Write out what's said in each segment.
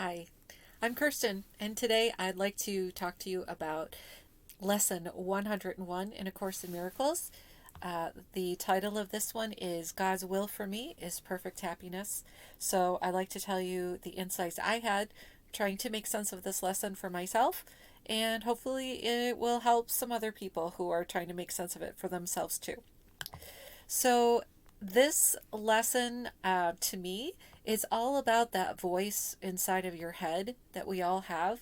Hi, I'm Kirsten, and today I'd like to talk to you about Lesson 101 in A Course in Miracles. The title of this one is God's Will for Me is Perfect Happiness. So I'd like to tell you the insights I had trying to make sense of this lesson for myself, and hopefully it will help some other people who are trying to make sense of it for themselves too. So, this lesson to me is all about that voice inside of your head that we all have.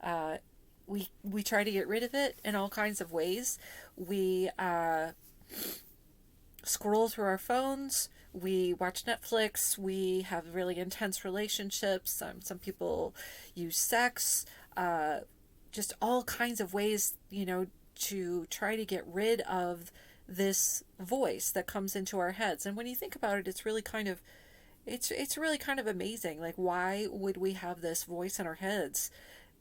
Uh, we try to get rid of it in all kinds of ways. We scroll through our phones. We watch Netflix. We have really intense relationships. Some people use sex. Just all kinds of ways, to try to get rid of this voice that comes into our heads. And when you think about it, it's really kind of amazing. Like, why would we have this voice in our heads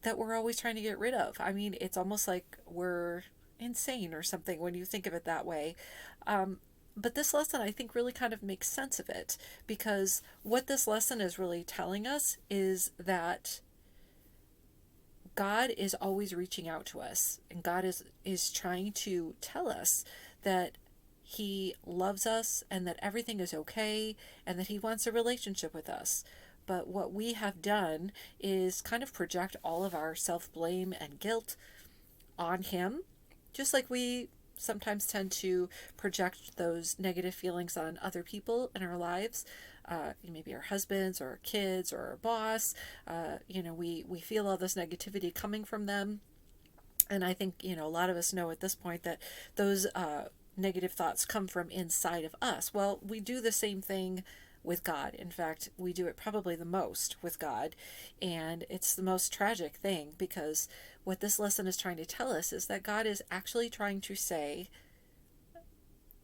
that we're always trying to get rid of? I mean, it's almost like we're insane or something when you think of it that way. But this lesson, I think, really kind of makes sense of it, because what this lesson is really telling us is that God is always reaching out to us, and God is trying to tell us that he loves us and that everything is okay and that he wants a relationship with us. But what we have done is kind of project all of our self-blame and guilt on him, just like we sometimes tend to project those negative feelings on other people in our lives. Maybe our husbands or our kids or our boss. We feel all this negativity coming from them. And I think, a lot of us know at this point that those negative thoughts come from inside of us. Well, we do the same thing with God. In fact, we do it probably the most with God. And it's the most tragic thing, because what this lesson is trying to tell us is that God is actually trying to say,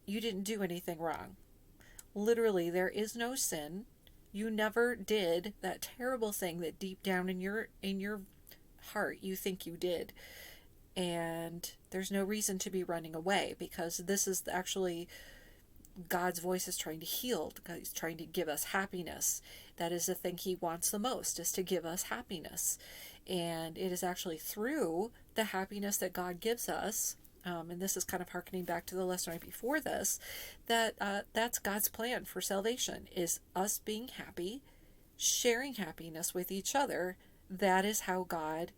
you didn't do anything wrong. Literally, there is no sin. You never did that terrible thing that deep down in your heart you think you did. And there's no reason to be running away, because this is actually God's voice is trying to heal. He's trying to give us happiness. That is the thing he wants the most, is to give us happiness. And it is actually through the happiness that God gives us, and this is kind of harkening back to the lesson right before this, that that's God's plan for salvation, is us being happy, sharing happiness with each other. That is how God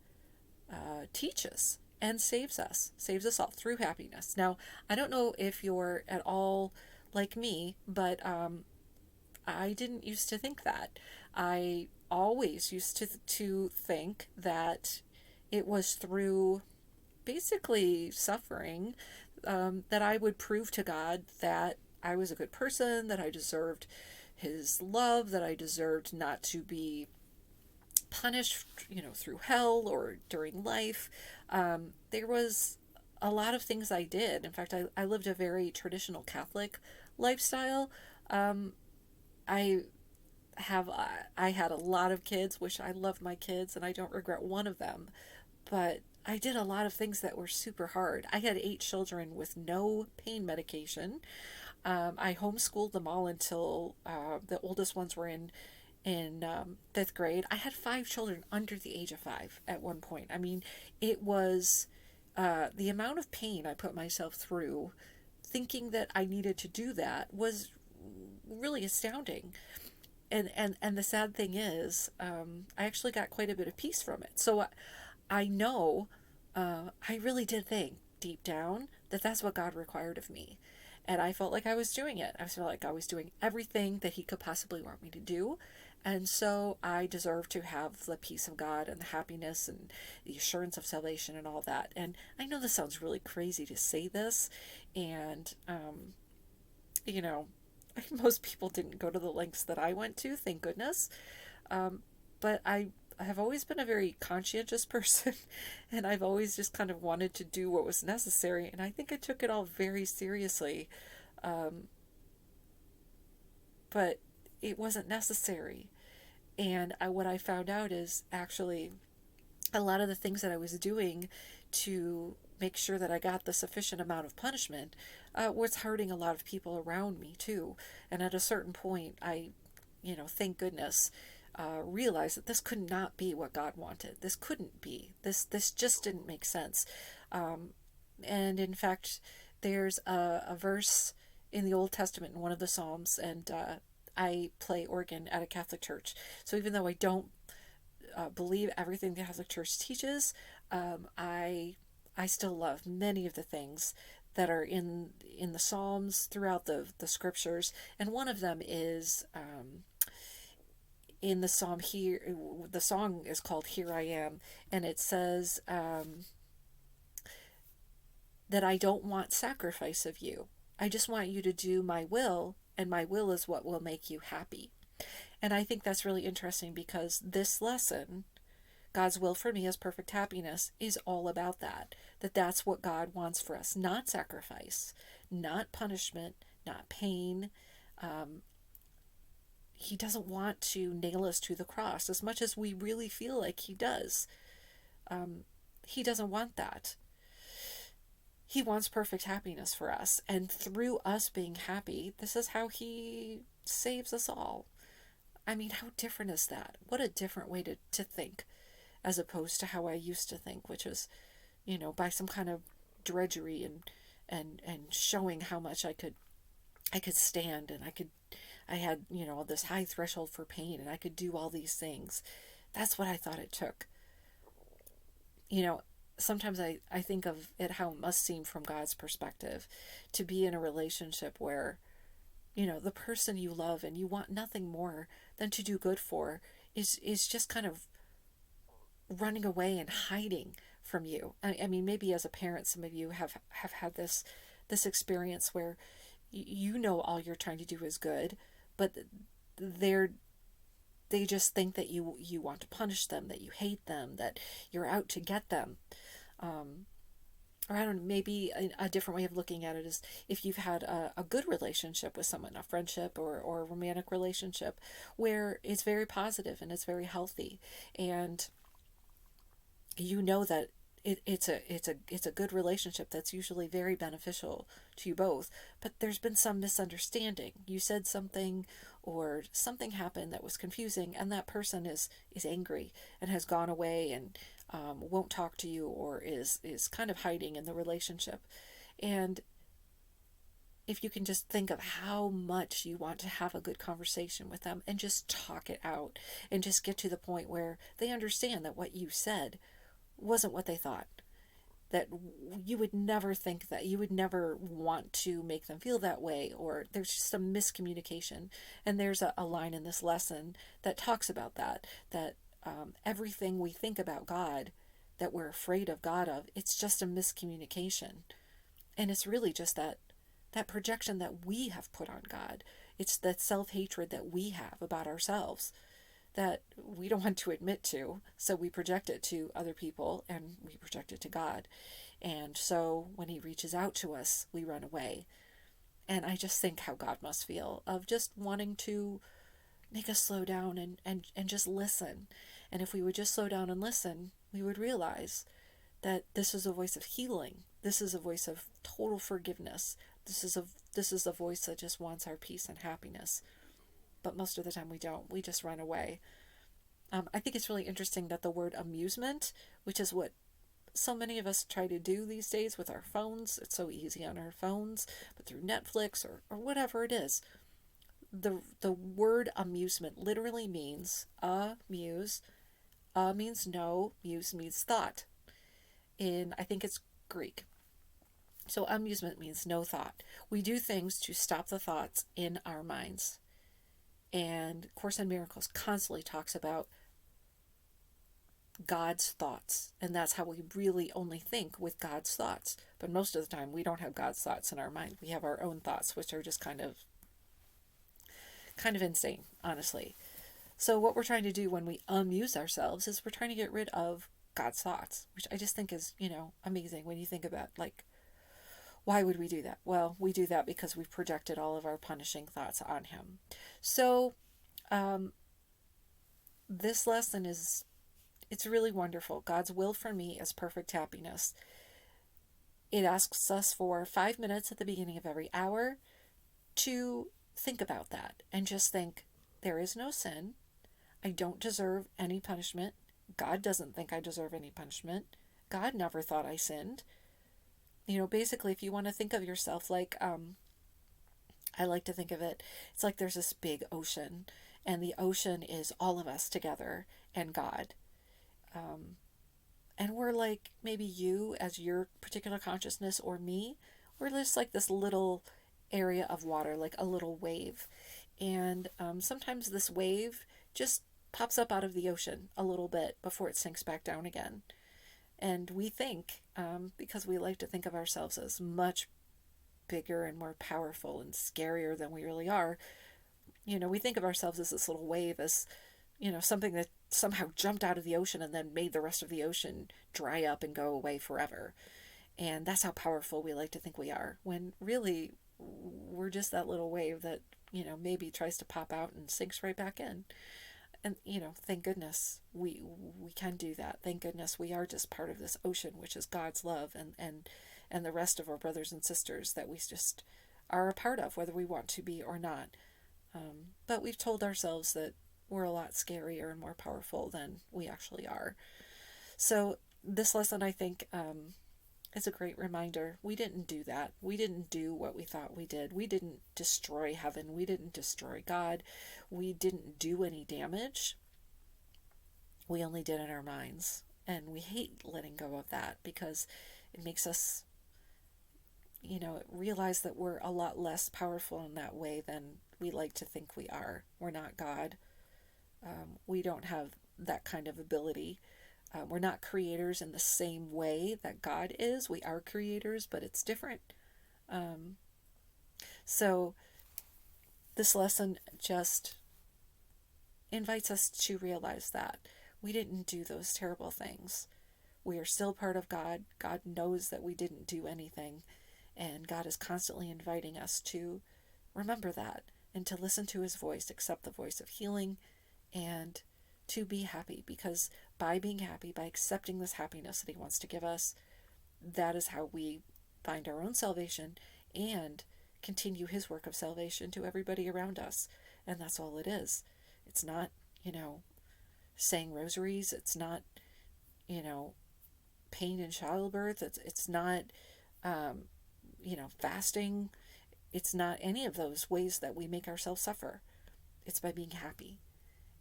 teaches and saves us all through happiness. Now, I don't know if you're at all like me, but I didn't used to think that. I always used to think that it was through basically suffering that I would prove to God that I was a good person, that I deserved his love, that I deserved not to be punished, through hell or during life. There was a lot of things I did. In fact, I lived a very traditional Catholic lifestyle. I I had a lot of kids, which I love my kids, and I don't regret one of them. But I did a lot of things that were super hard. I had 8 children with no pain medication. I homeschooled them all until the oldest ones were in 5th grade. I had 5 children under the age of 5 at one point. I mean, it was the amount of pain I put myself through thinking that I needed to do that was really astounding. And the sad thing is, I actually got quite a bit of peace from it. So I know, I really did think deep down that that's what God required of me. And I felt like I was doing it. I felt like I was doing everything that he could possibly want me to do. And so I deserve to have the peace of God and the happiness and the assurance of salvation and all that. And I know this sounds really crazy to say this. And, you know, most people didn't go to the lengths that I went to, thank goodness. But I have always been a very conscientious person, and I've always just kind of wanted to do what was necessary, and I think I took it all very seriously. Um, but it wasn't necessary. And what I found out is actually a lot of the things that I was doing to make sure that I got the sufficient amount of punishment was hurting a lot of people around me too. And at a certain point, thank goodness, realize that this could not be what God wanted. This couldn't be. This just didn't make sense. And in fact, there's a verse in the Old Testament in one of the Psalms, and I play organ at a Catholic church. So even though I don't believe everything the Catholic Church teaches, I still love many of the things that are in the Psalms throughout the scriptures. And one of them is in the psalm here. The song is called "Here I Am," and it says that I don't want sacrifice of you. I just want you to do my will, and my will is what will make you happy. And I think that's really interesting, because this lesson, God's will for me is perfect happiness, is all about that. That's what God wants for us. Not sacrifice, not punishment, not pain. He doesn't want to nail us to the cross as much as we really feel like he does. He doesn't want that. He wants perfect happiness for us. And through us being happy, this is how he saves us all. I mean, how different is that? What a different way to think, as opposed to how I used to think, which was, by some kind of drudgery and showing how much I could stand, and I had, this high threshold for pain, and I could do all these things. That's what I thought it took. Sometimes I think of it how it must seem from God's perspective to be in a relationship where, the person you love and you want nothing more than to do good for is just kind of running away and hiding from you. I mean, maybe as a parent, some of you have had this experience where all you're trying to do is good, but they just think that you want to punish them, that you hate them, that you're out to get them. Or I don't know, maybe a different way of looking at it is if you've had a good relationship with someone, a friendship or a romantic relationship where it's very positive and it's very healthy, and that it's a good relationship that's usually very beneficial to you both, but there's been some misunderstanding. You said something, or something happened that was confusing, and that person is angry and has gone away and won't talk to you, or is kind of hiding in the relationship. And if you can just think of how much you want to have a good conversation with them and just talk it out and just get to the point where they understand that what you said wasn't what they thought, that you would never think that, you would never want to make them feel that way, or there's just a miscommunication. And there's a line in this lesson that talks about that everything we think about God, that we're afraid of God of, it's just a miscommunication. And it's really just that projection that we have put on God. It's that self-hatred that we have about ourselves that we don't want to admit to, so we project it to other people, and we project it to God. And so when he reaches out to us, we run away. And I just think how God must feel, of just wanting to make us slow down and just listen. And if we would just slow down and listen, we would realize that this is a voice of healing. This is a voice of total forgiveness. This is a voice that just wants our peace and happiness. But most of the time we don't. We just run away. I think it's really interesting that the word amusement, which is what so many of us try to do these days with our phones, it's so easy on our phones, but through Netflix or whatever it is, the word amusement literally means amuse. Means no, muse means thought. I think it's Greek. So amusement means no thought. We do things to stop the thoughts in our minds. And Course in Miracles constantly talks about God's thoughts. And that's how we really only think, with God's thoughts. But most of the time, we don't have God's thoughts in our mind. We have our own thoughts, which are just kind of insane, honestly. So what we're trying to do when we amuse ourselves is we're trying to get rid of God's thoughts, which I just think is, amazing when you think about, why would we do that? Well, we do that because we've projected all of our punishing thoughts on him. So this lesson it's really wonderful. God's will for me is perfect happiness. It asks us for 5 minutes at the beginning of every hour to think about that and just think, there is no sin. I don't deserve any punishment. God doesn't think I deserve any punishment. God never thought I sinned. Basically, if you want to think of yourself like, I like to think of it, it's like there's this big ocean, and the ocean is all of us together and God. Um, and we're like, maybe you as your particular consciousness, or me, we're just like this little area of water, like a little wave. And sometimes this wave just pops up out of the ocean a little bit before it sinks back down again. And we think, because we like to think of ourselves as much bigger and more powerful and scarier than we really are, we think of ourselves as this little wave, as, something that somehow jumped out of the ocean and then made the rest of the ocean dry up and go away forever. And that's how powerful we like to think we are, when really we're just that little wave that, maybe tries to pop out and sinks right back in. And, thank goodness we can do that. Thank goodness we are just part of this ocean, which is God's love, and the rest of our brothers and sisters that we just are a part of, whether we want to be or not. But we've told ourselves that we're a lot scarier and more powerful than we actually are. So this lesson, I think, is a great reminder. We didn't do that. We didn't do what we thought we did. We didn't destroy heaven. We didn't destroy God. We didn't do any damage. We only did in our minds. And we hate letting go of that, because it makes us, realize that we're a lot less powerful in that way than we like to think we are. We're not God. We don't have that kind of ability. We're not creators in the same way that God is. We are creators, but it's different. So this lesson just invites us to realize that we didn't do those terrible things. We are still part of God. God knows that we didn't do anything. And God is constantly inviting us to remember that, and to listen to his voice, accept the voice of healing, and to be happy, because by being happy, by accepting this happiness that he wants to give us, that is how we find our own salvation and continue his work of salvation to everybody around us. And that's all it is. It's not, saying rosaries. It's not, pain in childbirth. It's not, fasting. It's not any of those ways that we make ourselves suffer. It's by being happy.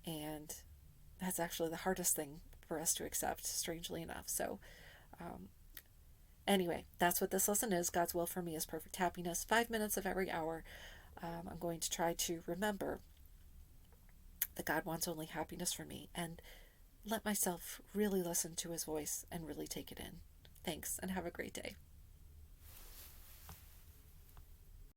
And that's actually the hardest thing for us to accept, strangely enough. So, anyway, that's what this lesson is. God's will for me is perfect happiness. 5 minutes of every hour. I'm going to try to remember that God wants only happiness for me, and let myself really listen to his voice and really take it in. Thanks, and have a great day.